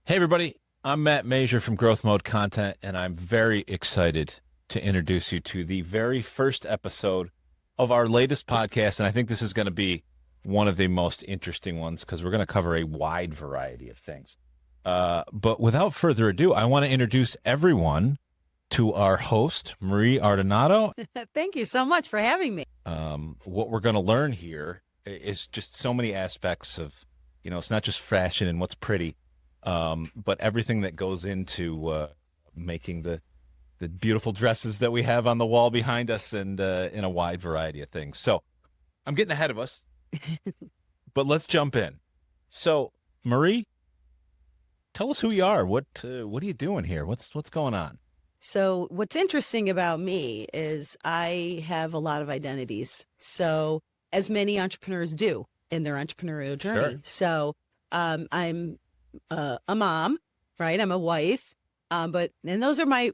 Hey, everybody. I'm Matt Major from Growth Mode Content, and I'm very excited to introduce you to the very first episode of our latest podcast. And I think this is going to be one of the most interesting ones because we're going to cover a wide variety of things. But without further ado, I want to introduce everyone to our host, Marie Adornato. Thank you so much for having me. What we're going to learn here is just so many aspects of, it's not just fashion and what's pretty. But everything that goes into making the beautiful dresses that we have on the wall behind us and in a wide variety of things. So I'm getting ahead of us, but let's jump in. So Marie, tell us who you are. What are you doing here? What's going on? So what's interesting about me is I have a lot of identities. So as many entrepreneurs do in their entrepreneurial journey. Sure. So I'm a mom, right? I'm a wife, and those are my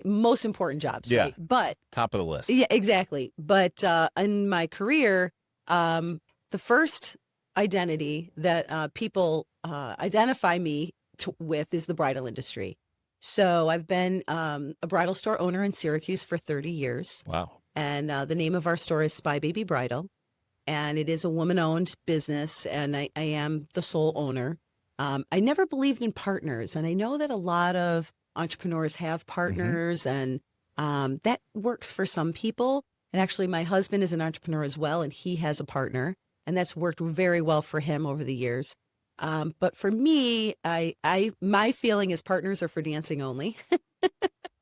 most important jobs, Yeah. right? But Top of the list. yeah, exactly. But in my career, the first identity that people identify me with is the bridal industry. So I've been a bridal store owner in Syracuse for 30 years. Wow. And the name of our store is Spy Baby Bridal. And it is a woman-owned business, and I am the sole owner. I never believed in partners, and I know that a lot of entrepreneurs have partners, and that works for some people. And actually, my husband is an entrepreneur as well, and he has a partner, and that's worked very well for him over the years. But for me, my feeling is partners are for dancing only.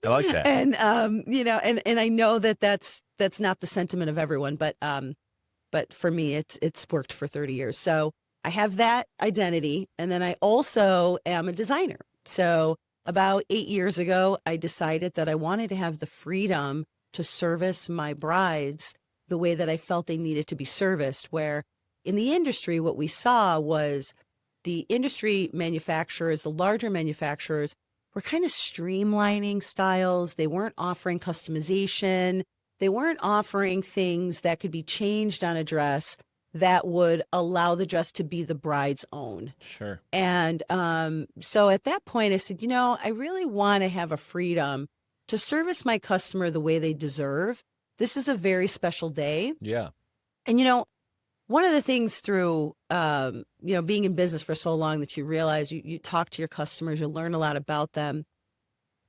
I like that. And and I know that that's not the sentiment of everyone, but for me, it's worked for 30 years. So I have that identity. And then I also am a designer. So about 8 years ago, I decided that I wanted to have the freedom to service my brides the way that I felt they needed to be serviced, where in the industry, what we saw was the industry manufacturers, the larger manufacturers, were kind of streamlining styles. They weren't offering customization. They weren't offering things that could be changed on a dress that would allow the dress to be the bride's own. Sure. And so at that point, I said, I really want to have a freedom to service my customer the way they deserve. This is a very special day. Yeah. And, one of the things through, being in business for so long that you realize you talk to your customers, you learn a lot about them.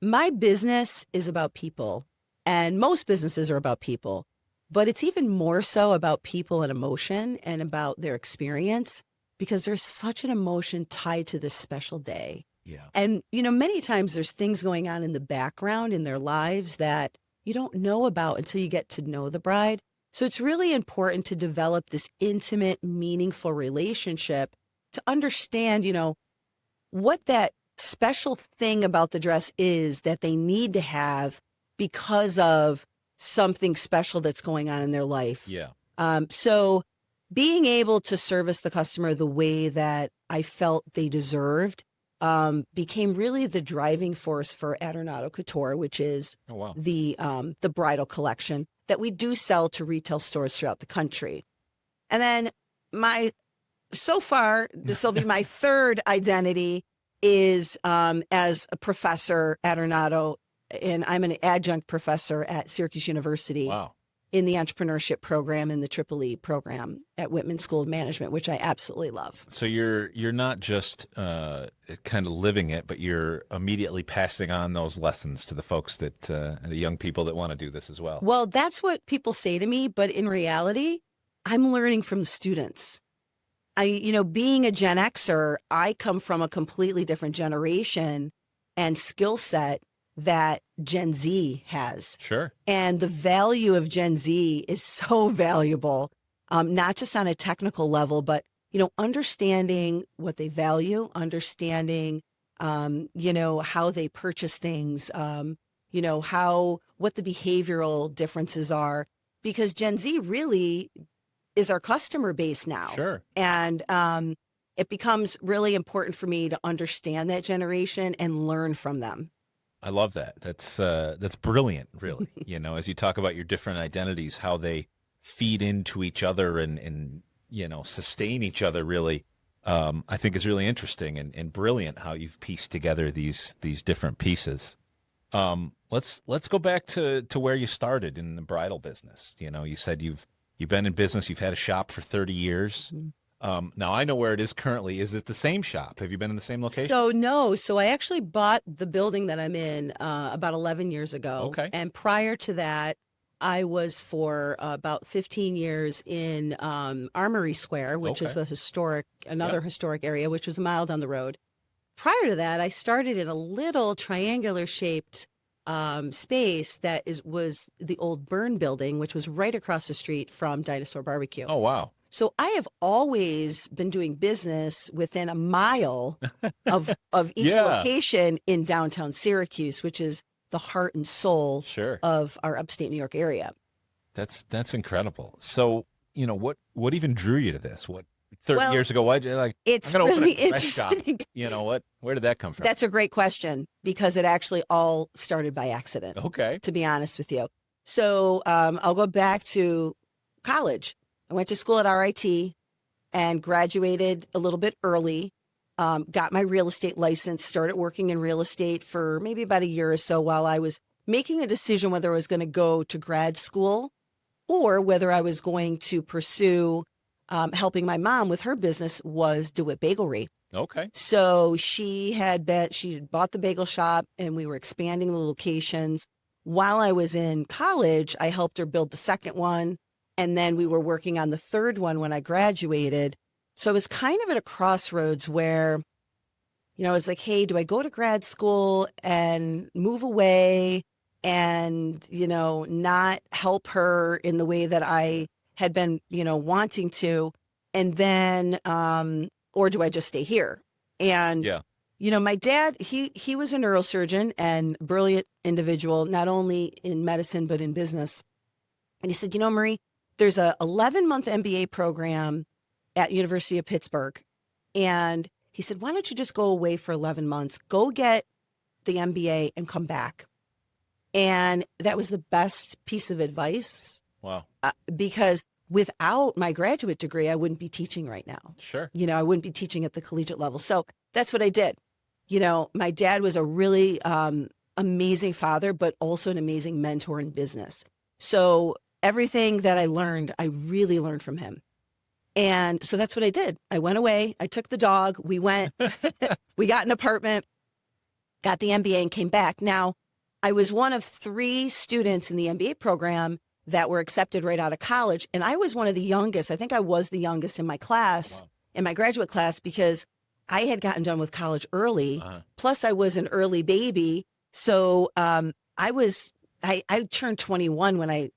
My business is about people, and most businesses are about people, but it's even more so about people and emotion and about their experience, because there's such an emotion tied to this special day. Yeah. And, many times there's things going on in the background in their lives that you don't know about until you get to know the bride. So it's really important to develop this intimate, meaningful relationship to understand, what that special thing about the dress is that they need to have because of something special that's going on in their life. Yeah. So being able to service the customer the way that I felt they deserved became really the driving force for Adornato Couture, which is Oh, wow. the bridal collection that we do sell to retail stores throughout the country. And then so far, this will be my third identity is as a professor, Adornato, and I'm an adjunct professor at Syracuse University. Wow. In the entrepreneurship program, in the Triple E program at Whitman School of Management, which I absolutely love. So you're not just kind of living it, but you're immediately passing on those lessons to the folks the young people that want to do this as well. Well, that's what people say to me, but in reality, I'm learning from the students. Being a Gen Xer, I come from a completely different generation and skill set that Gen Z has. Sure. And the value of Gen Z is so valuable, not just on a technical level, but, understanding what they value, understanding, how they purchase things, what the behavioral differences are, because Gen Z really is our customer base now. Sure. And it becomes really important for me to understand that generation and learn from them. I love that. That's brilliant, really. As you talk about your different identities, how they feed into each other and sustain each other, really. I think is really interesting and brilliant how you've pieced together these different pieces. Let's go back to where you started in the bridal business. You know, you said you've been in business, you've had a shop for 30 years. Mhm. Now I know where it is currently. Is it the same shop? Have you been in the same location? So no, so I actually bought the building that I'm in about 11 years ago. Okay. And prior to that, I was for about 15 years in Armory Square, which is Okay. another Yep. historic area, which was a mile down the road. Prior to that, I started in a little triangular shaped space that was the old Burn building, which was right across the street from Dinosaur Barbecue. Oh, wow. So I have always been doing business within a mile of each Yeah. location in downtown Syracuse, which is the heart and soul Sure. of our upstate New York area. That's incredible. So, you know, what even drew you to this? What 30 Well, years ago, why'd you like, I'm it's gonna open really a dress shop. interesting. You know what? Where did that come from? That's a great question because it actually all started by accident, Okay. to be honest with you. So I'll go back to college. I went to school at RIT and graduated a little bit early. Got my real estate license, started working in real estate for maybe about a year or so while I was making a decision whether I was going to go to grad school or whether I was going to pursue helping my mom with her business was DeWitt Bagelry. Okay. So she had bought the bagel shop and we were expanding the locations. While I was in college, I helped her build the second one. And then we were working on the third one when I graduated. So I was kind of at a crossroads where, I was like, hey, do I go to grad school and move away and, not help her in the way that I had been, wanting to? And then, or do I just stay here? And, Yeah. my dad, he was a neurosurgeon and brilliant individual, not only in medicine, but in business. And he said, Marie, there's a 11-month MBA program at University of Pittsburgh. And he said, why don't you just go away for 11 months, go get the MBA and come back. And that was the best piece of advice Wow. because without my graduate degree, I wouldn't be teaching right now. Sure. I wouldn't be teaching at the collegiate level. So that's what I did. My dad was a really amazing father, but also an amazing mentor in business. So everything that I learned, I really learned from him. And so that's what I did. I went away. I took the dog. We went, we got an apartment, got the MBA and came back. Now, I was one of 3 students in the MBA program that were accepted right out of college. And I was one of the youngest. I think I was the youngest in my class, Wow. in my graduate class, because I had gotten done with college early. Uh-huh. Plus I was an early baby. So I turned 21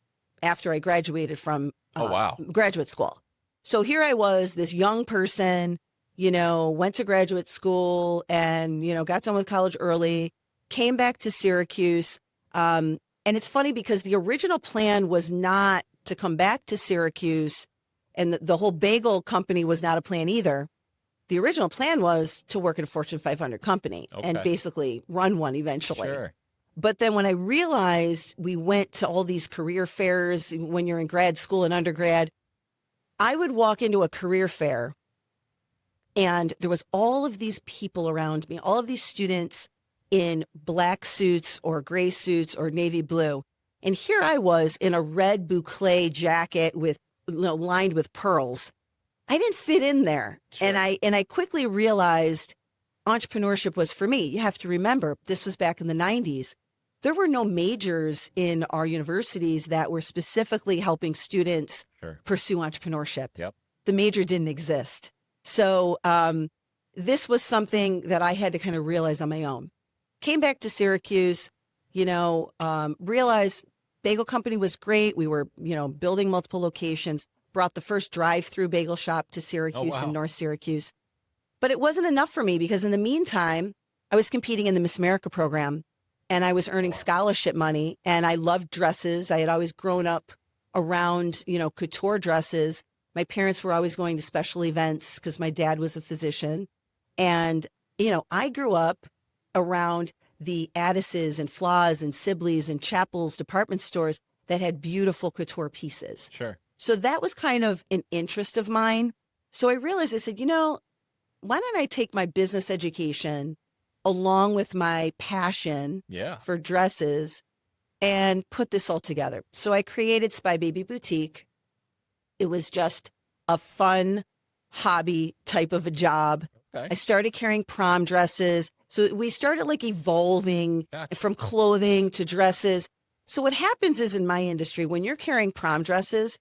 after I graduated from Oh, wow. graduate school. So here I was, this young person, went to graduate school and, got done with college early, came back to Syracuse. And it's funny because the original plan was not to come back to Syracuse, and the whole bagel company was not a plan either. The original plan was to work at a Fortune 500 company and Okay. basically run one eventually. Sure. But then when I realized we went to all these career fairs when you're in grad school and undergrad, I would walk into a career fair and there was all of these people around me, all of these students in black suits or gray suits or navy blue. And here I was in a red boucle jacket with lined with pearls. I didn't fit in there. Sure. And I quickly realized entrepreneurship was for me. You have to remember, this was back in the 90s. There were no majors in our universities that were specifically helping students Sure. pursue entrepreneurship. Yep. The major didn't exist. So this was something that I had to kind of realize on my own. Came back to Syracuse, realized bagel company was great. We were, building multiple locations, brought the first drive-through bagel shop to Syracuse wow. in North Syracuse. But it wasn't enough for me because in the meantime, I was competing in the Miss America program and I was earning scholarship money and I loved dresses. I had always grown up around, couture dresses. My parents were always going to special events because my dad was a physician. And, I grew up around the Addis's and Flaws and Sibley's and Chappell's department stores that had beautiful couture pieces. Sure. So that was kind of an interest of mine. So I realized, I said, why don't I take my business education along with my passion Yeah. for dresses and put this all together? So I created Spy Baby Boutique. It was just a fun hobby type of a job. Okay. I started carrying prom dresses. So we started like evolving Gotcha. from clothing to dresses. So what happens is in my industry, when you're carrying prom dresses,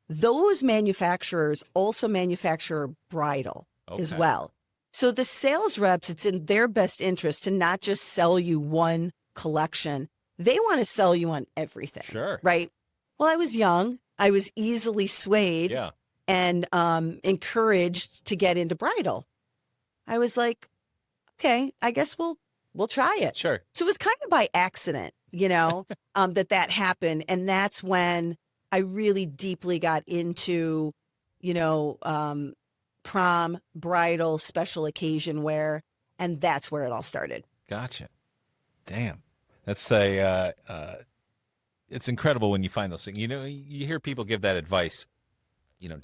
those manufacturers also manufacture bridal as Okay. well. So the sales reps, it's in their best interest to not just sell you one collection. They want to sell you on everything. Sure. Right. Well, I was young. I was easily swayed Yeah. and encouraged to get into bridal. I was like, okay, I guess we'll try it. Sure. So it was kind of by accident, that happened. And that's when I really deeply got into, prom, bridal, special occasion wear. And that's where it all started. Gotcha. Damn. That's it's incredible when you find those things. You hear people give that advice,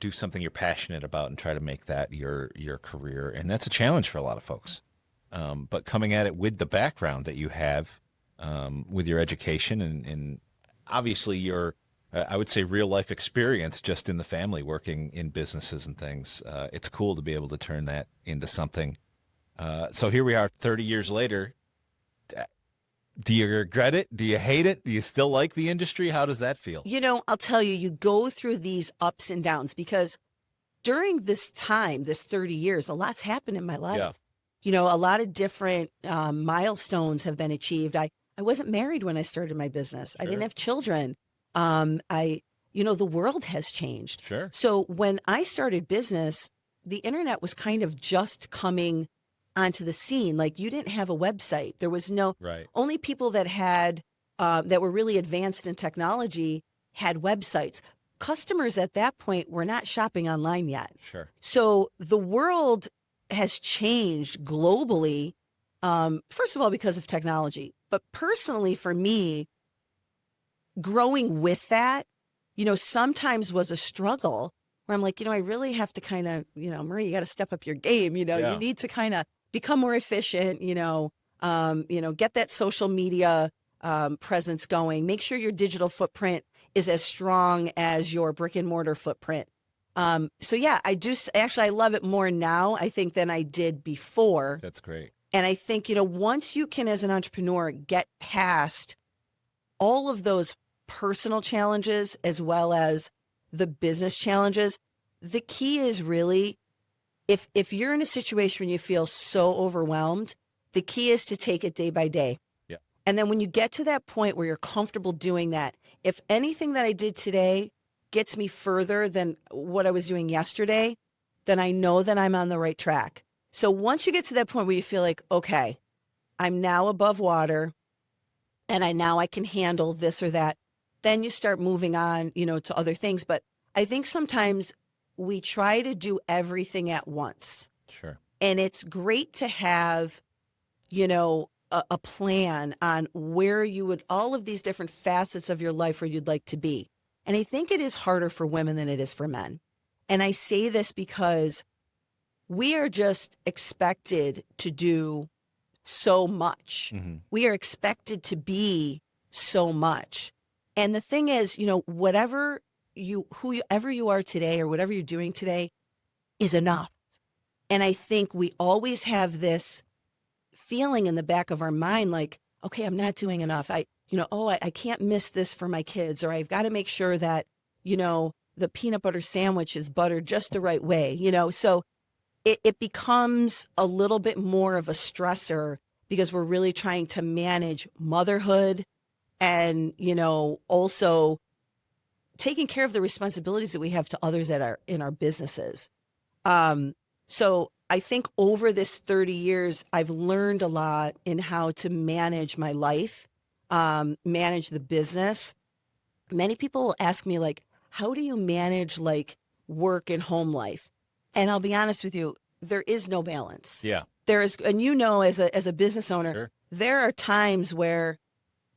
do something you're passionate about and try to make that your career. And that's a challenge for a lot of folks. But coming at it with the background that you have, with your education and obviously your, I would say, real life experience just in the family working in businesses and things, it's cool to be able to turn that into something. So here we are 30 years later. Do you regret it? Do you hate it? Do you still like the industry? How does that feel? I'll tell you, you go through these ups and downs because during this time, this 30 years, a lot's happened in my life. Yeah. A lot of different milestones have been achieved. I wasn't married when I started my business. I didn't have children. The world has changed. Sure. So when I started business, the internet was kind of just coming onto the scene. Like you didn't have a website. There was only people that had, that were really advanced in technology had websites. Customers at that point were not shopping online yet. Sure. So the world has changed globally, first of all, because of technology. But personally, for me, growing with that, sometimes was a struggle where I'm like, I really have to kind of, Marie, you got to step up your game. You need to kind of become more efficient, get that social media presence going, make sure your digital footprint is as strong as your brick and mortar footprint. So yeah, I love it more now, I think, than I did before. That's great. And I think, once you can, as an entrepreneur, get past all of those personal challenges as well as the business challenges, the key is really, if you're in a situation when you feel so overwhelmed, the key is to take it day by day. Yeah. And then when you get to that point where you're comfortable doing that, if anything that I did today gets me further than what I was doing yesterday, then I know that I'm on the right track. So once you get to that point where you feel like, okay, I'm now above water and I can handle this or that, then you start moving on, to other things. But I think sometimes we try to do everything at once. Sure. And it's great to have, a plan on where you would, all of these different facets of your life where you'd like to be. And I think it is harder for women than it is for men. And I say this because we are just expected to do so much. Mm-hmm. We are expected to be so much. And the thing is, whoever you are today or whatever you're doing today is enough. And I think we always have this feeling in the back of our mind, like, okay, I'm not doing enough. I can't miss this for my kids, or I've got to make sure that, the peanut butter sandwich is buttered just the right way, so it becomes a little bit more of a stressor because we're really trying to manage motherhood and, also taking care of the responsibilities that we have to others in our businesses. So I think over this 30 years, I've learned a lot in how to manage my life, manage the business. Many people will ask me, like, how do you manage like work and home life? And I'll be honest with you, there is no balance. Yeah. There is, and as a business owner, Sure. There are times where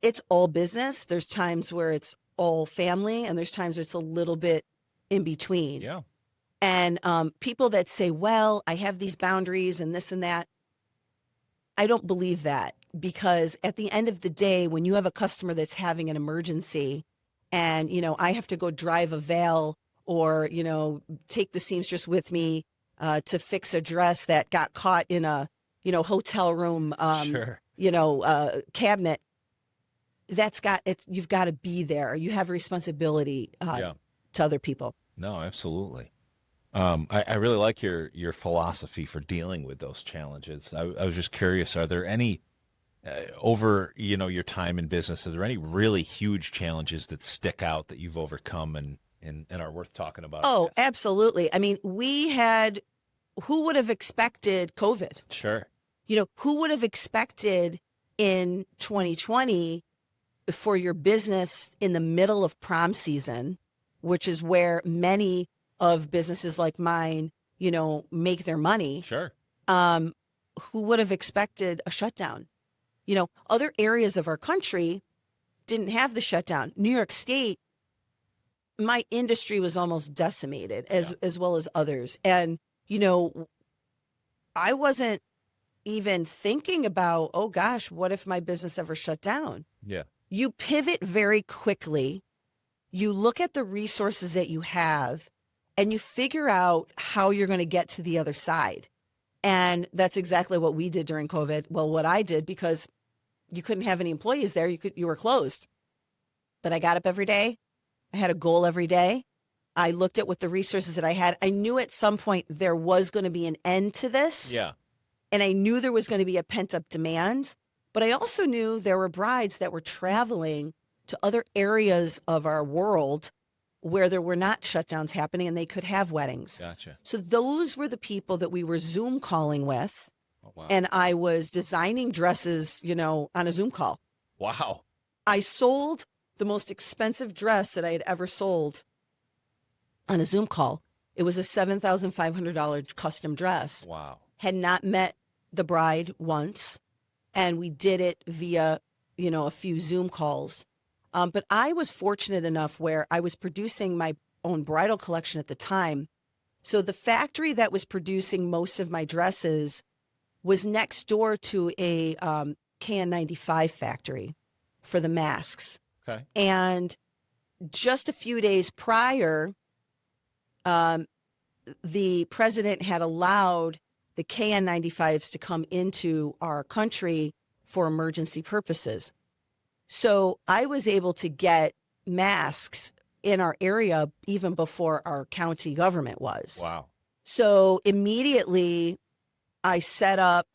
it's all business. There's times where it's all family, and there's times where it's a little bit in between. Yeah. And people that say, well, I have these boundaries and this and that, I don't believe that, because at the end of the day, when you have a customer that's having an emergency and, I have to go drive a veil or, take the seamstress with me to fix a dress that got caught in a, hotel room, Sure. cabinet, you've got to be there. You have a responsibility Yeah. to other people. No, absolutely. I really like your philosophy for dealing with those challenges. I was just curious, are there any over, your time in business, are there any really huge challenges that stick out that you've overcome and are worth talking about? Oh, absolutely. I mean, who would have expected COVID? Sure. Who would have expected in 2020 for your business in the middle of prom season, which is where many of businesses like mine, make their money. Sure. Who would have expected a shutdown? Other areas of our country didn't have the shutdown. New York State, my industry was almost decimated as well as others. And, I wasn't even thinking about, oh gosh, what if my business ever shut down? Yeah. You pivot very quickly. You look at the resources that you have and you figure out how you're going to get to the other side. And that's exactly what we did during COVID. Well, what I did, because you couldn't have any employees there, you were closed. But I got up every day. I had a goal every day. I looked at what the resources that I had. I knew at some point there was going to be an end to this. Yeah. And I knew there was going to be a pent-up demand. But I also knew there were brides that were traveling to other areas of our world where there were not shutdowns happening and they could have weddings. Gotcha. So those were the people that we were Zoom calling with. Oh, wow. And I was designing dresses, on a Zoom call. Wow. I sold the most expensive dress that I had ever sold on a Zoom call. It was a $7,500 custom dress. Wow. Had not met the bride once. And we did it via, a few Zoom calls. But I was fortunate enough where I was producing my own bridal collection at the time. So the factory that was producing most of my dresses was next door to a KN95 factory for the masks. Okay. And just a few days prior, the president had allowed the KN95s to come into our country for emergency purposes. So I was able to get masks in our area even before our county government was. Wow. So immediately I set up,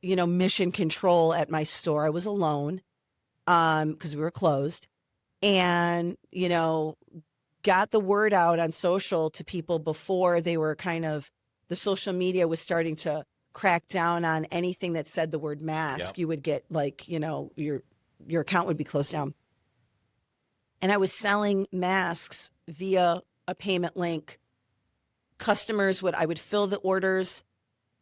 mission control at my store. I was alone because we were closed, and, got the word out on social to people before they were the social media was starting to crack down on anything that said the word mask. Yep. You would get your account would be closed down. And I was selling masks via a payment link. I would fill the orders.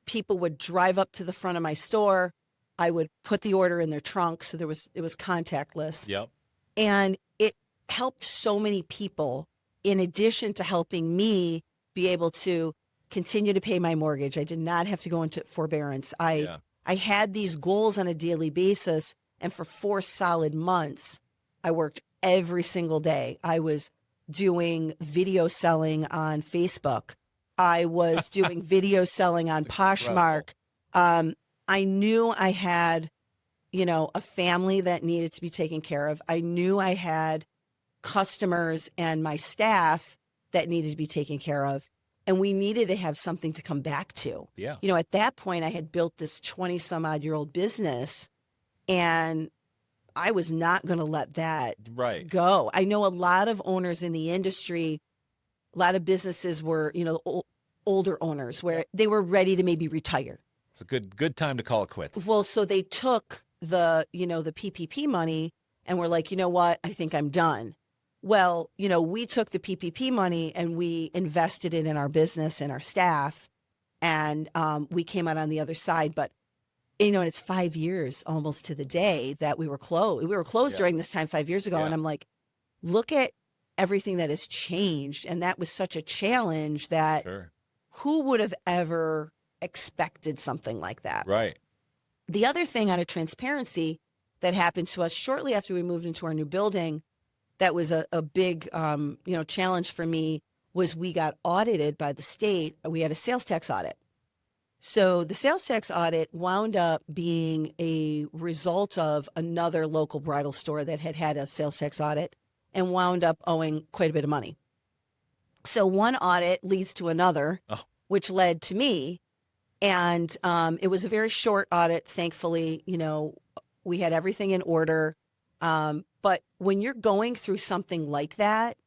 People would drive up to the front of my store. I would put the order in their trunk. So it was contactless. Yep. And it helped so many people, in addition to helping me be able to continue to pay my mortgage. I did not have to go into forbearance. I had these goals on a daily basis. And for 4 solid months, I worked every single day. I was doing video selling on Facebook. I was doing video selling on Poshmark. I knew I had, a family that needed to be taken care of. I knew I had customers and my staff that needed to be taken care of. And we needed to have something to come back to. Yeah. At that point, I had built this 20-some-odd-year-old business, and I was not going to let that go. I know a lot of owners in the industry, a lot of businesses were, older owners where they were ready to maybe retire. It's a good time to call it quits. Well, so they took the PPP money and were like, you know what, I think I'm done. Well, we took the PPP money and we invested it in our business and our staff, and we came out on the other side. But, and it's 5 years almost to the day that we were closed. We were closed during this time 5 years ago. Yeah. And I'm like, look at everything that has changed. And that was such a challenge that Sure. who would have ever expected something like that? Right. The other thing out of transparency that happened to us shortly after we moved into our new building, that was a big, challenge for me, was we got audited by the state. We had a sales tax audit. So the sales tax audit wound up being a result of another local bridal store that had had a sales tax audit and wound up owing quite a bit of money. So one audit leads to another, Oh, which led to me. And it was a very short audit. Thankfully, we had everything in order. But when you're going through something like that,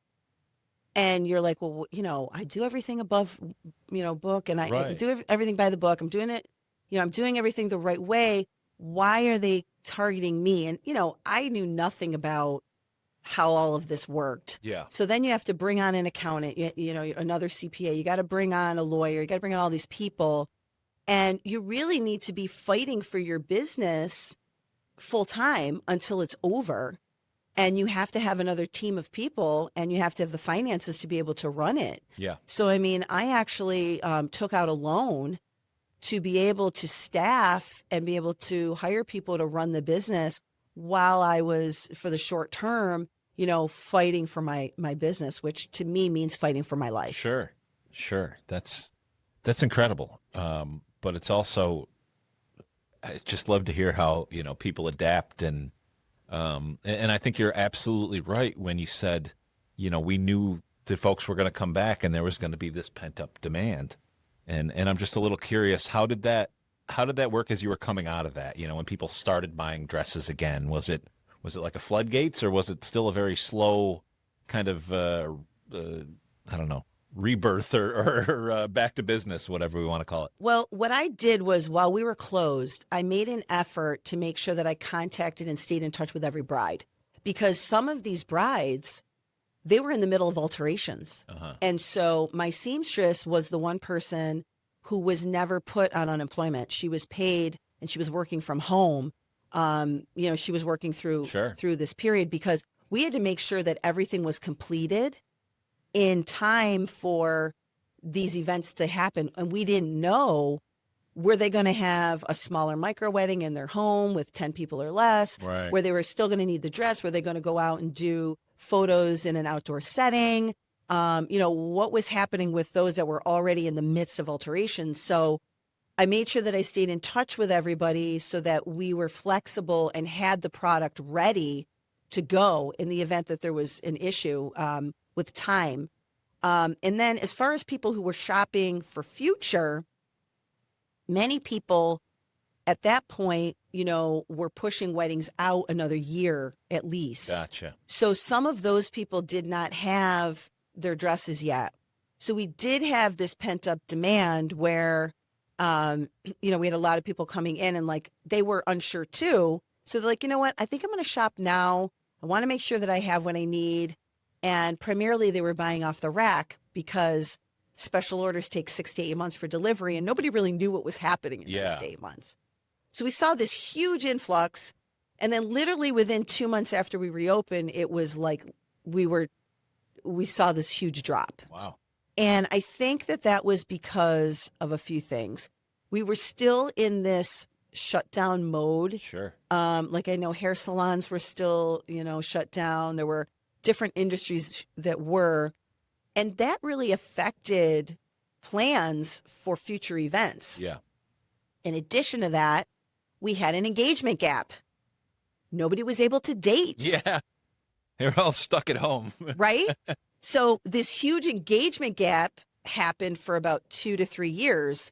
and you're like, well, I do everything above, book, and I right. do everything by the book. I'm doing it, I'm doing everything the right way. Why are they targeting me? And, I knew nothing about how all of this worked. Yeah. So then you have to bring on an accountant, another CPA. You got to bring on a lawyer. You got to bring on all these people. And you really need to be fighting for your business full time until it's over. And you have to have another team of people, and you have to have the finances to be able to run it. Yeah. So, I mean, I actually took out a loan to be able to staff and be able to hire people to run the business while I was, for the short term, fighting for my business, which to me means fighting for my life. Sure. Sure. That's incredible. But it's also, I just love to hear how, people adapt, and I think you're absolutely right when you said, we knew that folks were going to come back and there was going to be this pent up demand. And I'm just a little curious, how did that work as you were coming out of that? When people started buying dresses again, was it like a floodgates, or was it still a very slow kind of, I don't know, rebirth or back to business, whatever we want to call it? Well, what I did was, while we were closed, I made an effort to make sure that I contacted and stayed in touch with every bride, because some of these brides, they were in the middle of alterations. Uh-huh. And so my seamstress was the one person who was never put on unemployment. She was paid and she was working from home. She was working through this period, because we had to make sure that everything was completed in time for these events to happen. And we didn't know, were they going to have a smaller micro wedding in their home with 10 people or less? Right. Where they were still going to need the dress? Were they going to go out and do photos in an outdoor setting? What was happening with those that were already in the midst of alterations? So I made sure that I stayed in touch with everybody so that we were flexible and had the product ready to go in the event that there was an issue with time. And then as far as people who were shopping for future, many people at that point, were pushing weddings out another year at least. Gotcha. So some of those people did not have their dresses yet. So we did have this pent up demand where, we had a lot of people coming in, and like, they were unsure too. So they're like, you know what, I think I'm going to shop now. I want to make sure that I have what I need. And primarily they were buying off the rack, because special orders take 6 to 8 months for delivery, and nobody really knew what was happening in 6 to 8 months. So we saw this huge influx. And then literally within 2 months after we reopened, it was like we saw this huge drop. Wow. And I think that was because of a few things. We were still in this shutdown mode. Sure. Like, I know hair salons were still, shut down. There were different industries that were, and that really affected plans for future events. Yeah. In addition to that, we had an engagement gap. Nobody was able to date. Yeah. They were all stuck at home. Right? So this huge engagement gap happened for about 2 to 3 years.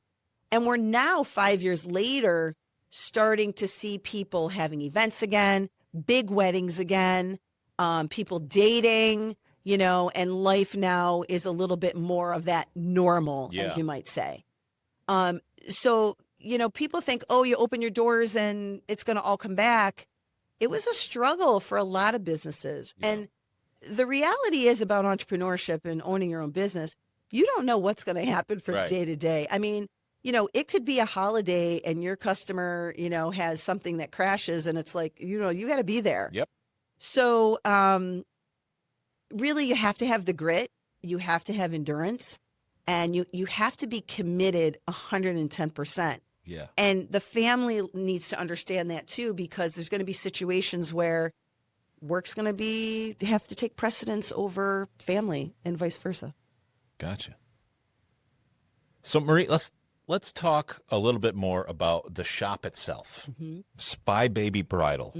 And we're now 5 years later starting to see people having events again, big weddings again, people dating, and life now is a little bit more of that normal, as you might say. So, people think, oh, you open your doors and it's going to all come back. It was a struggle for a lot of businesses. Yeah. And the reality is about entrepreneurship and owning your own business, you don't know what's going to happen from day to day. I mean, it could be a holiday and your customer, has something that crashes, and it's like, you got to be there. Yep. So, really you have to have the grit, you have to have endurance, and you have to be committed 110%. Yeah. And the family needs to understand that too, because there's going to be situations where work's going to have to take precedence over family and vice versa. Gotcha. So Marie, let's talk a little bit more about the shop itself. Spy Baby Bridal.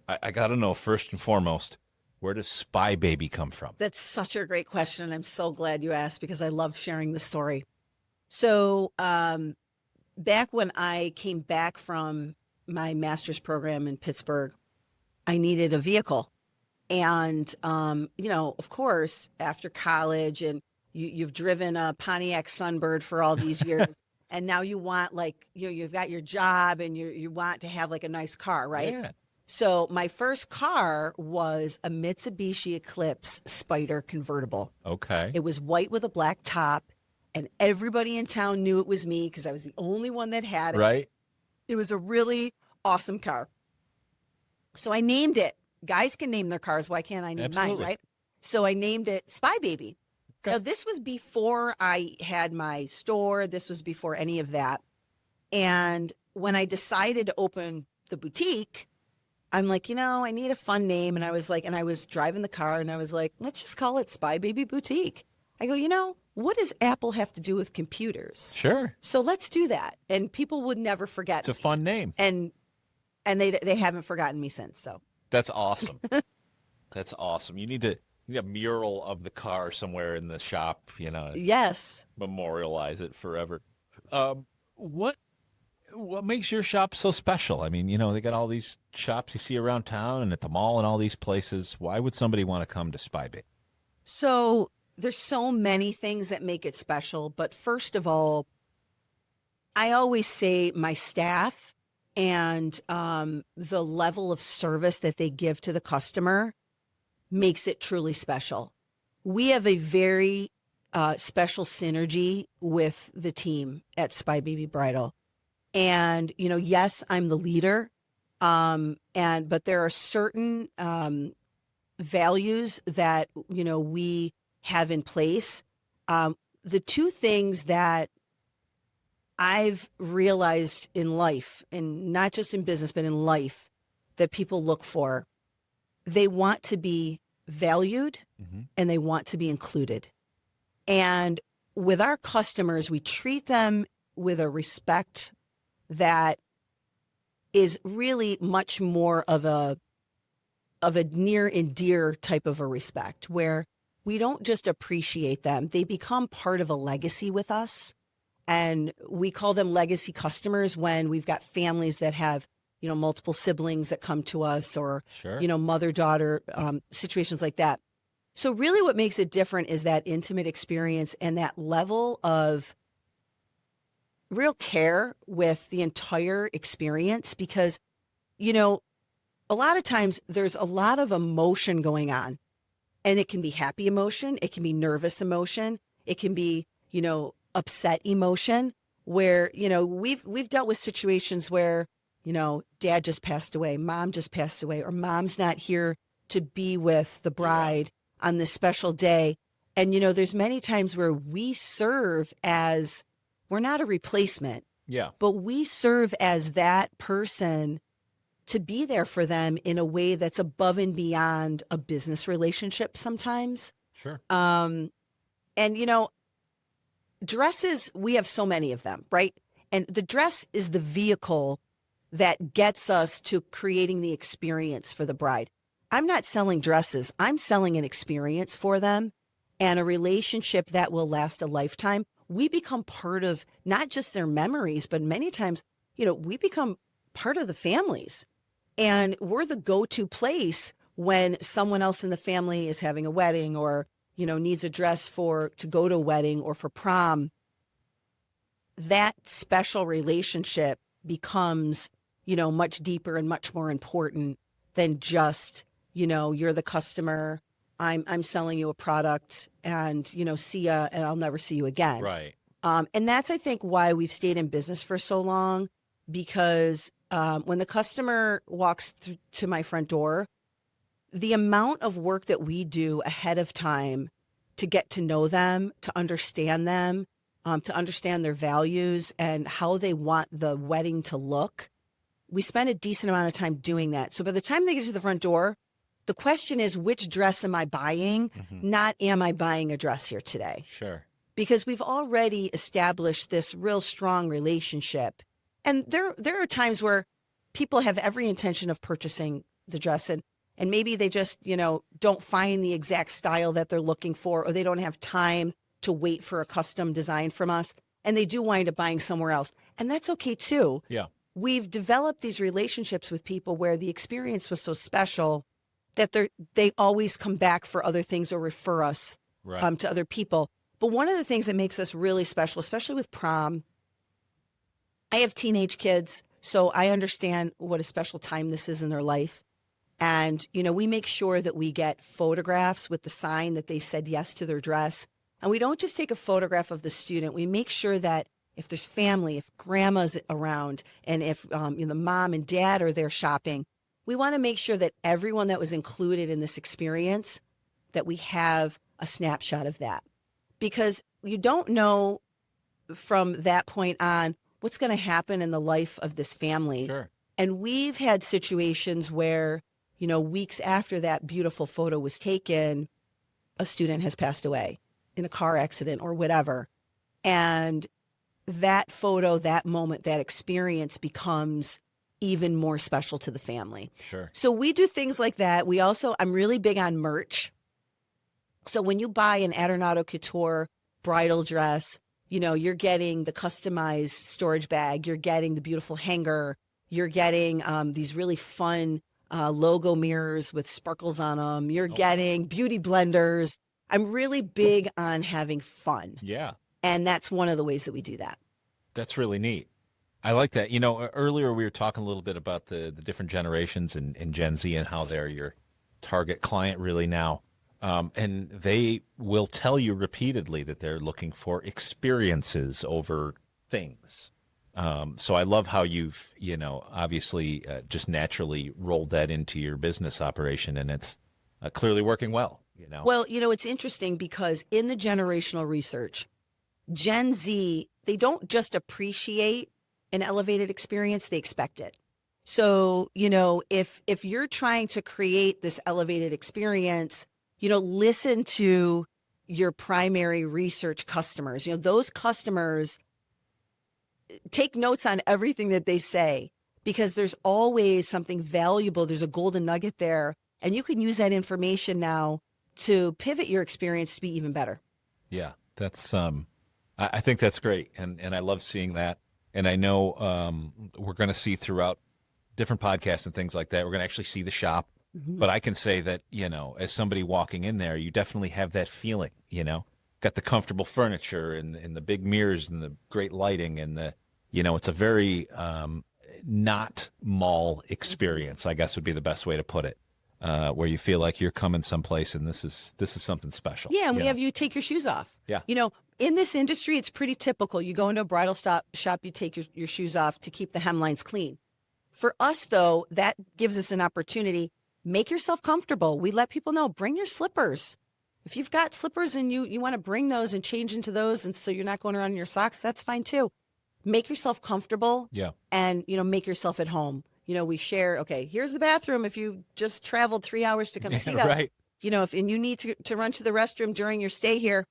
I got to know first and foremost, where does Spy Baby come from? That's such a great question. And I'm so glad you asked because I love sharing the story. So, back when I came back from my master's program in Pittsburgh, I needed a vehicle. And, of course, after college and you've driven a Pontiac Sunbird for all these years. And now you want you've got your job and you want to have like a nice car, right? Yeah. So my first car was a Mitsubishi Eclipse Spider convertible. Okay. It was white with a black top, and everybody in town knew it was me because I was the only one that had it. Right. It was a really awesome car. So I named it. Guys can name their cars. Why can't I name Absolutely. mine, right? So I named it Spy Baby. Okay. Now, this was before I had my store. This was before any of that. And when I decided to open the boutique, I'm like, I need a fun name. And I was driving the car and I was like, let's just call it Spy Baby Boutique. I go, what does Apple have to do with computers? Sure. So let's do that. And people would never forget It's a me. fun name. And they haven't forgotten me since. So That's awesome. That's awesome. You need a mural of the car somewhere in the shop, yes. memorialize it forever. What makes your shop so special? I mean, they got all these shops you see around town and at the mall and all these places. Why would somebody want to come to Spy Baby? So there's so many things that make it special. But first of all, I always say my staff and the level of service that they give to the customer makes it truly special. We have a very special synergy with the team at Spy Baby Bridal. And, yes, I'm the leader. But there are certain values that, we have in place. The two things that I've realized in life, and not just in business, but in life, that people look for, they want to be valued and they want to be included. And with our customers, we treat them with a respect that is really much more of a near and dear type of a respect, where we don't just appreciate them. They become part of a legacy with us. And we call them legacy customers when we've got families that have, multiple siblings that come to us, or, Sure. mother-daughter situations like that. So really what makes it different is that intimate experience and that level of real care with the entire experience, because, a lot of times there's a lot of emotion going on, and it can be happy emotion. It can be nervous emotion. It can be, upset emotion, where, we've dealt with situations where, dad just passed away, mom just passed away, or mom's not here to be with the bride on this special day. And, there's many times where we serve as, we're not a replacement, Yeah. but we serve as that person to be there for them in a way that's above and beyond a business relationship sometimes. Sure. And, dresses, we have so many of them, right? And the dress is the vehicle that gets us to creating the experience for the bride. I'm not selling dresses. I'm selling an experience for them and a relationship that will last a lifetime. We become part of not just their memories, but many times, we become part of the families. And we're the go-to place when someone else in the family is having a wedding, or, needs a dress to go to a wedding or for prom. That special relationship becomes, much deeper and much more important than just, you're the customer, I'm selling you a product, and, see ya, and I'll never see you again. Right. And that's, I think, why we've stayed in business for so long, because when the customer walks to my front door, the amount of work that we do ahead of time to get to know them, to understand them, to understand their values and how they want the wedding to look, we spend a decent amount of time doing that. So by the time they get to the front door, the question is, which dress am I buying? Not, am I buying a dress here today? Sure. Because we've already established this real strong relationship. And there are times where people have every intention of purchasing the dress, and maybe they just, don't find the exact style that they're looking for, or they don't have time to wait for a custom design from us, and they do wind up buying somewhere else. And that's okay too. Yeah. We've developed these relationships with people where the experience was so special that they always come back for other things or refer us Right. to other people. But one of the things that makes us really special, especially with prom, I have teenage kids, so I understand what a special time this is in their life. And, we make sure that we get photographs with the sign that they said yes to their dress. And we don't just take a photograph of the student. We make sure that if there's family, if grandma's around, and if the mom and dad are there shopping, we want to make sure that everyone that was included in this experience, that we have a snapshot of that. Because you don't know from that point on what's going to happen in the life of this family. Sure. And we've had situations where, weeks after that beautiful photo was taken, a student has passed away in a car accident or whatever. And that photo, that moment, that experience becomes even more special to the family. Sure. So we do things like that. I'm really big on merch. So when you buy an Adornato Couture bridal dress, you're getting the customized storage bag, you're getting the beautiful hanger, you're getting these really fun logo mirrors with sparkles on them, you're getting beauty blenders. I'm really big on having fun. Yeah. And that's one of the ways that we do that. That's really neat. I like that. Earlier we were talking a little bit about the different generations in Gen Z and how they're your target client really now. And they will tell you repeatedly that they're looking for experiences over things. So I love how you've, obviously just naturally rolled that into your business operation, and it's clearly working well. Well, it's interesting because in the generational research, Gen Z, they don't just appreciate an elevated experience, they expect it. So, if you're trying to create this elevated experience, listen to your primary research customers. Those customers take notes on everything that they say, because there's always something valuable. There's a golden nugget there, and you can use that information now to pivot your experience to be even better. Yeah, that's I think that's great, and I love seeing that. And I know we're going to see throughout different podcasts and things like that, we're going to actually see the shop. But I can say that, as somebody walking in there, you definitely have that feeling, got the comfortable furniture and the big mirrors and the great lighting and it's a very not mall experience, I guess would be the best way to put it, where you feel like you're coming someplace and this is something special. Yeah, and we have you take your shoes off. Yeah. In this industry, it's pretty typical. You go into a bridal shop, you take your shoes off to keep the hemlines clean. For us, though, that gives us an opportunity. Make yourself comfortable. We let people know, bring your slippers. If you've got slippers and you want to bring those and change into those, and so you're not going around in your socks, that's fine too. Make yourself comfortable. Yeah. And, make yourself at home. We share, okay, here's the bathroom if you just traveled 3 hours to come see that. Right. If you need to run to the restroom during your stay here,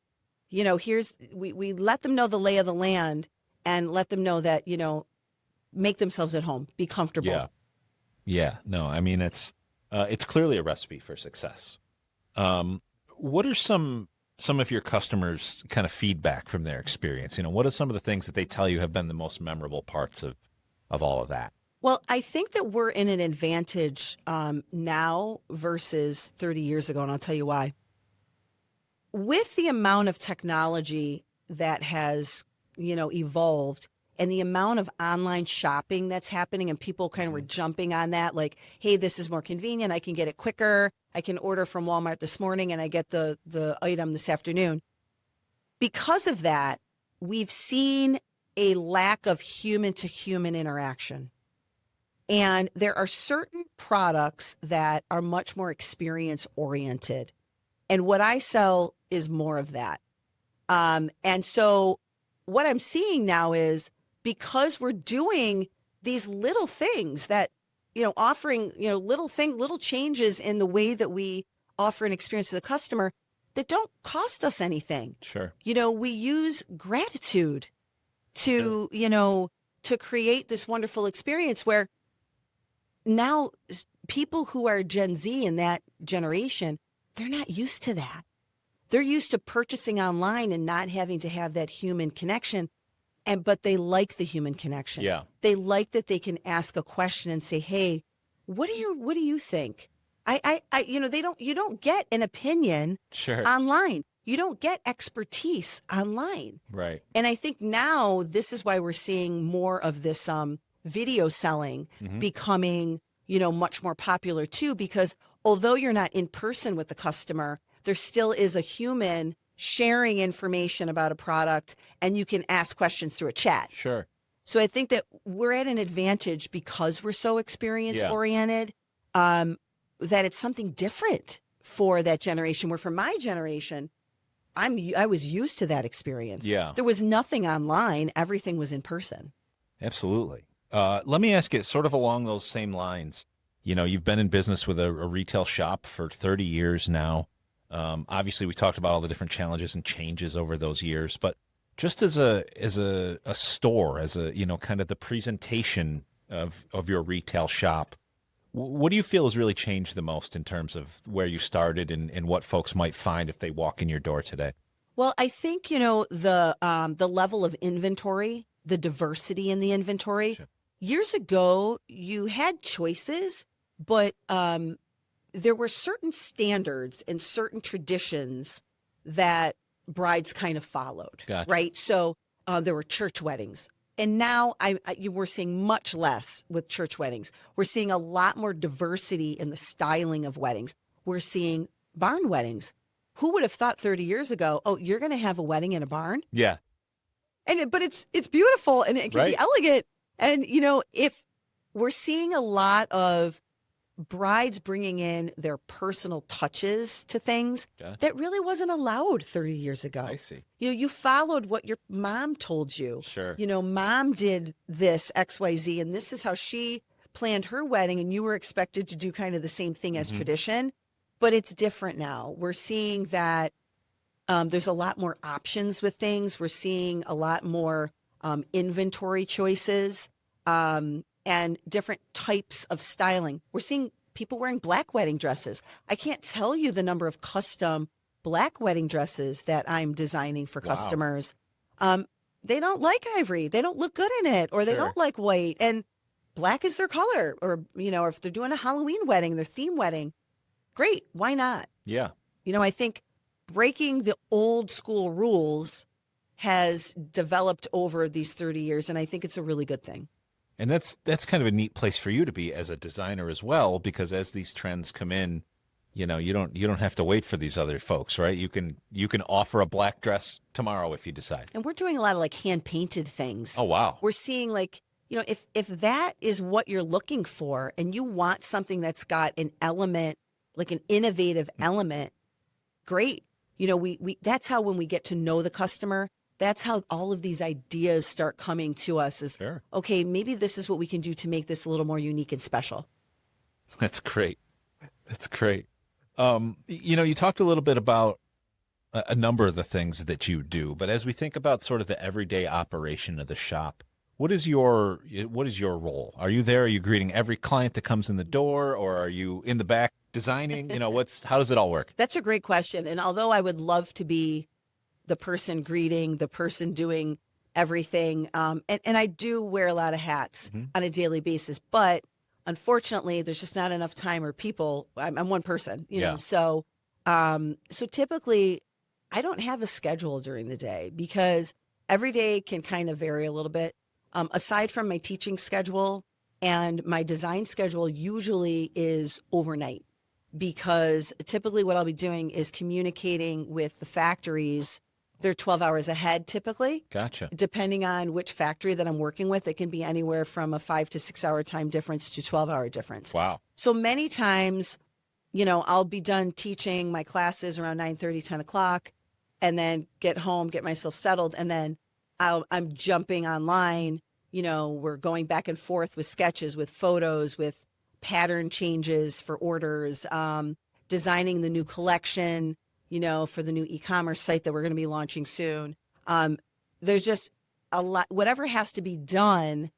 we let them know the lay of the land and let them know that, make themselves at home, be comfortable. Yeah. Yeah. No, I mean, it's clearly a recipe for success. What are some of your customers' kind of feedback from their experience? What are some of the things that they tell you have been the most memorable parts of all of that? Well, I think that we're in an advantage now versus 30 years ago, and I'll tell you why. With the amount of technology that has, evolved, and the amount of online shopping that's happening, and people kind of were jumping on that, like, hey, this is more convenient. I can get it quicker. I can order from Walmart this morning and I get the item this afternoon. Because of that, we've seen a lack of human to human interaction. And there are certain products that are much more experience oriented. And what I sell is more of that. And so what I'm seeing now is because we're doing these little things that, offering, little changes in the way that we offer an experience to the customer that don't cost us anything. Sure. We use gratitude to, to create this wonderful experience where now people who are Gen Z in that generation, they're not used to that. They're used to purchasing online and not having to have that human connection. But they like the human connection. Yeah. They like that they can ask a question and say, "Hey, what do you think?" You don't get an opinion Sure. online. You don't get expertise online. Right. And I think now this is why we're seeing more of this video selling becoming, much more popular too, because although you're not in person with the customer, there still is a human sharing information about a product, and you can ask questions through a chat. Sure. So I think that we're at an advantage because we're so experience oriented, that it's something different for that generation, where for my generation, I was used to that experience. Yeah. There was nothing online. Everything was in person. Absolutely. Let me ask you, sort of along those same lines, you've been in business with a retail shop for 30 years now. Obviously, we talked about all the different challenges and changes over those years, but just as a store, as a kind of the presentation of your retail shop, what do you feel has really changed the most in terms of where you started and what folks might find if they walk in your door today? Well, I think the level of inventory, the diversity in the inventory. Sure. Years ago, you had choices, but there were certain standards and certain traditions that brides kind of followed, Gotcha. right? So there were church weddings. And now we're seeing much less with church weddings. We're seeing a lot more diversity in the styling of weddings. We're seeing barn weddings. Who would have thought 30 years ago, oh, you're going to have a wedding in a barn? Yeah. But it's beautiful and it can be Right. elegant. And, if we're seeing a lot of brides bringing in their personal touches to things Gotcha. that really wasn't allowed 30 years ago. I see. You followed what your mom told you. Sure. Mom did this XYZ and this is how she planned her wedding, and you were expected to do kind of the same thing as tradition, but it's different now. We're seeing that there's a lot more options with things. We're seeing a lot more inventory choices. And different types of styling. We're seeing people wearing black wedding dresses. I can't tell you the number of custom black wedding dresses that I'm designing for customers. They don't like ivory. They don't look good in it, or they don't like white. And black is their color. Or, or if they're doing a Halloween wedding, their theme wedding, great. Why not? Yeah. I think breaking the old school rules has developed over these 30 years, and I think it's a really good thing. And that's kind of a neat place for you to be as a designer as well, because as these trends come in, you don't have to wait for these other folks, right? You can offer a black dress tomorrow if you decide. And we're doing a lot of like hand painted things. Oh, wow. We're seeing if that is what you're looking for and you want something that's got an element, like an innovative element, great. We that's how, when we get to know the customer, that's how all of these ideas start coming to us is, okay, maybe this is what we can do to make this a little more unique and special. That's great. That's great. You talked a little bit about a number of the things that you do, but as we think about sort of the everyday operation of the shop, what is your role? Are you there? Are you greeting every client that comes in the door, or are you in the back designing? How does it all work? That's a great question. And although I would love to be the person greeting, the person doing everything. And I do wear a lot of hats on a daily basis, but unfortunately there's just not enough time or people. I'm one person, know, so typically I don't have a schedule during the day because every day can kind of vary a little bit. Aside from my teaching schedule, and my design schedule usually is overnight, because typically what I'll be doing is communicating with the factories They're 12 hours ahead typically. Gotcha. Depending on which factory that I'm working with, it can be anywhere from a 5 to 6 hour time difference to 12-hour difference. Wow. So many times, I'll be done teaching my classes around 9:30, 10 o'clock, and then get home, get myself settled, and then I'm jumping online. We're going back and forth with sketches, with photos, with pattern changes for orders, designing the new collection, for the new e-commerce site that we're going to be launching soon. There's just a lot, whatever has to be done,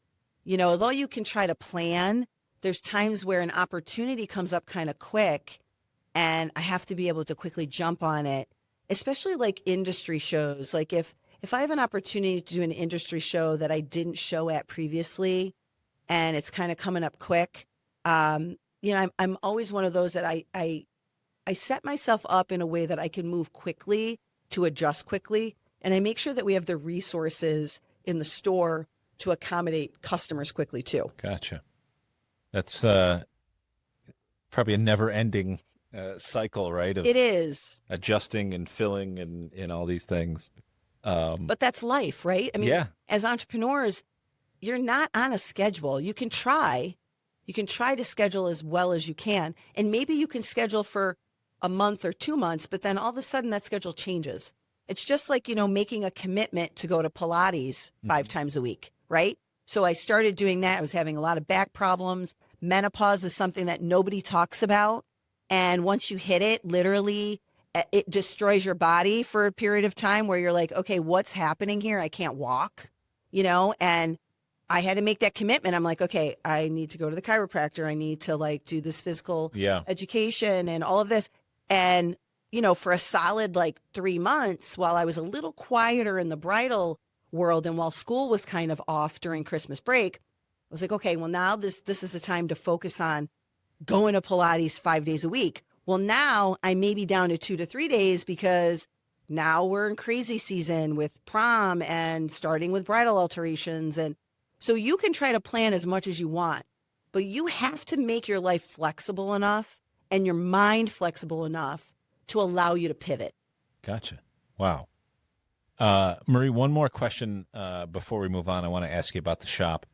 although you can try to plan, there's times where an opportunity comes up kind of quick and I have to be able to quickly jump on it, especially like industry shows. Like if I have an opportunity to do an industry show that I didn't show at previously and it's kind of coming up quick, I'm always one of those that I set myself up in a way that I can move quickly to adjust quickly. And I make sure that we have the resources in the store to accommodate customers quickly too. Gotcha. That's probably a never-ending cycle, right? Of It is. adjusting and filling and all these things. But that's life, right? I mean, Yeah. as entrepreneurs, you're not on a schedule. You can try to schedule as well as you can. And maybe you can schedule for a month or 2 months, but then all of a sudden that schedule changes. It's just like, making a commitment to go to Pilates 5 times a week, right? So I started doing that. I was having a lot of back problems. Menopause is something that nobody talks about. And once you hit it, literally, it destroys your body for a period of time where you're like, okay, what's happening here? I can't walk, and I had to make that commitment. I'm like, okay, I need to go to the chiropractor. I need to do this physical education and all of this. And, for a solid 3 months, while I was a little quieter in the bridal world and while school was kind of off during Christmas break, I was like, okay, well, now this is the time to focus on going to Pilates 5 days a week. Well, now I may be down to 2 to 3 days because now we're in crazy season with prom and starting with bridal alterations. And so you can try to plan as much as you want, but you have to make your life flexible enough and your mind flexible enough to allow you to pivot. Gotcha. Wow. Marie, one more question before we move on. I want to ask you about the shop.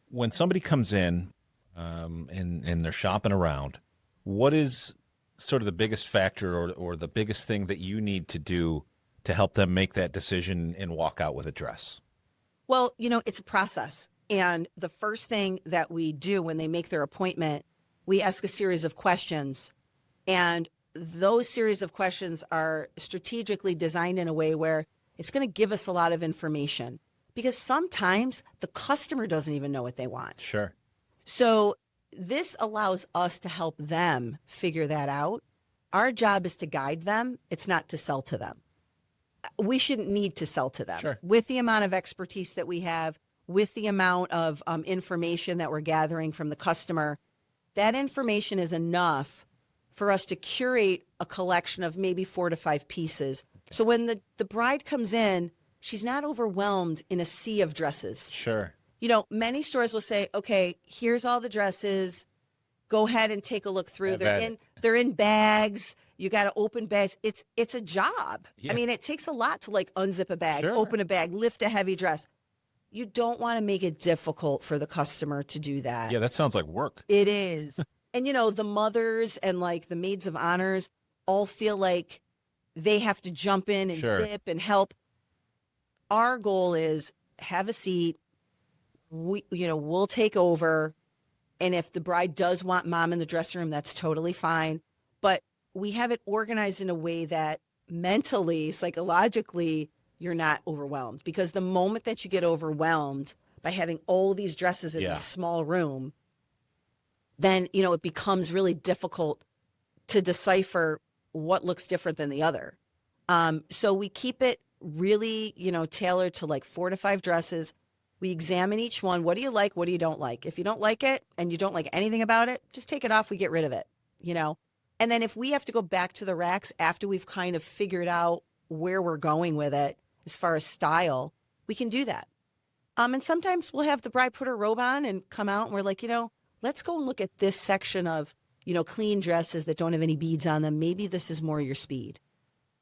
When somebody comes in and they're shopping around, what is sort of the biggest factor or the biggest thing that you need to do to help them make that decision and walk out with a dress? Well, it's a process. And the first thing that we do when they make their appointment, we ask a series of questions. And those series of questions are strategically designed in a way where it's going to give us a lot of information because sometimes the customer doesn't even know what they want. Sure. So this allows us to help them figure that out. Our job is to guide them. It's not to sell to them. We shouldn't need to sell to them. Sure. With the amount of expertise that we have, with the amount of information that we're gathering from the customer, that information is enough for us to curate a collection of maybe 4 to 5 pieces. So when the bride comes in, she's not overwhelmed in a sea of dresses. Sure. Many stores will say, okay, here's all the dresses. Go ahead and take a look through. They're in bags. You got to open bags. It's a job. Yeah. I mean, it takes a lot to unzip a bag, Sure. open a bag, lift a heavy dress. You don't want to make it difficult for the customer to do that. Yeah, that sounds like work. It is. And the mothers and the maids of honors all feel like they have to jump in and Sure. zip and help. Our goal is have a seat. We'll take over. And if the bride does want mom in the dressing room, that's totally fine. But we have it organized in a way that mentally, psychologically, you're not overwhelmed. Because the moment that you get overwhelmed by having all these dresses in this small room, then, it becomes really difficult to decipher what looks different than the other. So we keep it really, tailored to 4 to 5 dresses. We examine each one. What do you like? What do you don't like? If you don't like it and you don't like anything about it, just take it off. We get rid of it, And then if we have to go back to the racks after we've kind of figured out where we're going with it as far as style, we can do that. And sometimes we'll have the bride put her robe on and come out and we're like, let's go and look at this section of, clean dresses that don't have any beads on them. Maybe this is more your speed.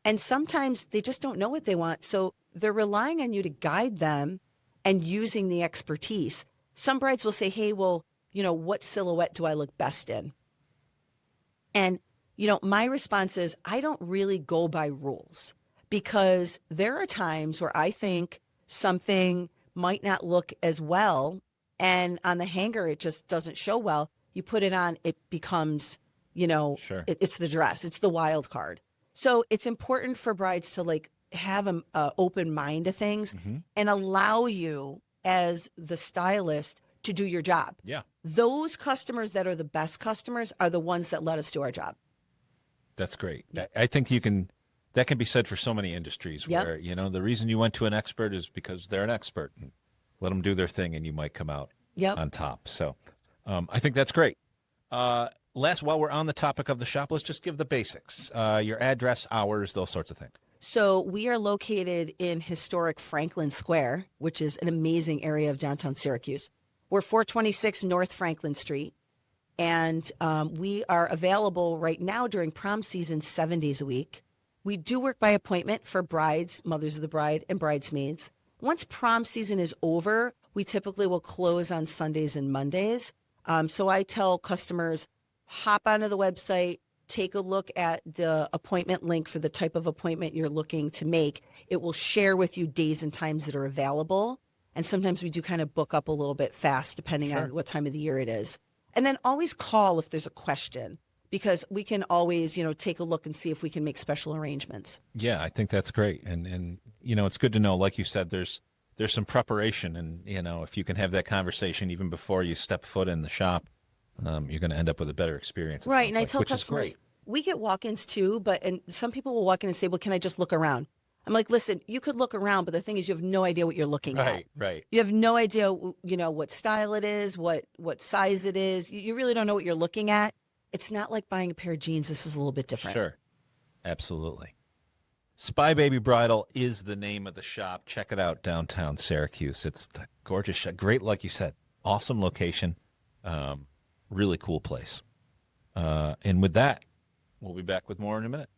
And sometimes they just don't know what they want. So they're relying on you to guide them and using the expertise. Some brides will say, hey, well, what silhouette do I look best in? And, my response is I don't really go by rules because there are times where I think something might not look as well. And on the hanger, it just doesn't show well. You put it on, it becomes, Sure. it's the dress, it's the wild card. So it's important for brides to like have an open mind to things Hmm. and allow you as the stylist to do your job. Yeah. Those customers that are the best customers are the ones that let us do our job. That's great. I think that can be said for so many industries Yep. where, the reason you went to an expert is because they're an expert, and let them do their thing and you might come out Yep. on top. So I think that's great. While we're on the topic of the shop, let's just give the basics, your address, hours, those sorts of things. So we are located in historic Franklin Square, which is an amazing area of downtown Syracuse. We're 426 North Franklin Street. And we are available right now during prom season 7 days a week. We do work by appointment for brides, mothers of the bride, and bridesmaids. Once prom season is over, we typically will close on Sundays and Mondays. So I tell customers, hop onto the website, take a look at the appointment link for the type of appointment you're looking to make. It will share with you days and times that are available. And sometimes we do kind of book up a little bit fast depending Sure. on what time of the year it is. And then always call if there's a question because we can always, take a look and see if we can make special arrangements. Yeah, I think that's great. And it's good to know, like you said, there's some preparation, and, if you can have that conversation even before you step foot in the shop, you're going to end up with a better experience. Right. And I tell which is customers, great. we get walk-ins too, and some people will walk in and say, well, can I just look around? I'm like, listen, you could look around, but the thing is you have no idea what you're looking at. Right. You have no idea, what style it is, what size it is. You really don't know what you're looking at. It's not like buying a pair of jeans. This is a little bit different. Sure. Absolutely. Spy Baby Bridal is the name of the shop. Check it out downtown Syracuse. It's the gorgeous shop. Great, like you said. Awesome location. Really cool place. And with that, we'll be back with more in a minute.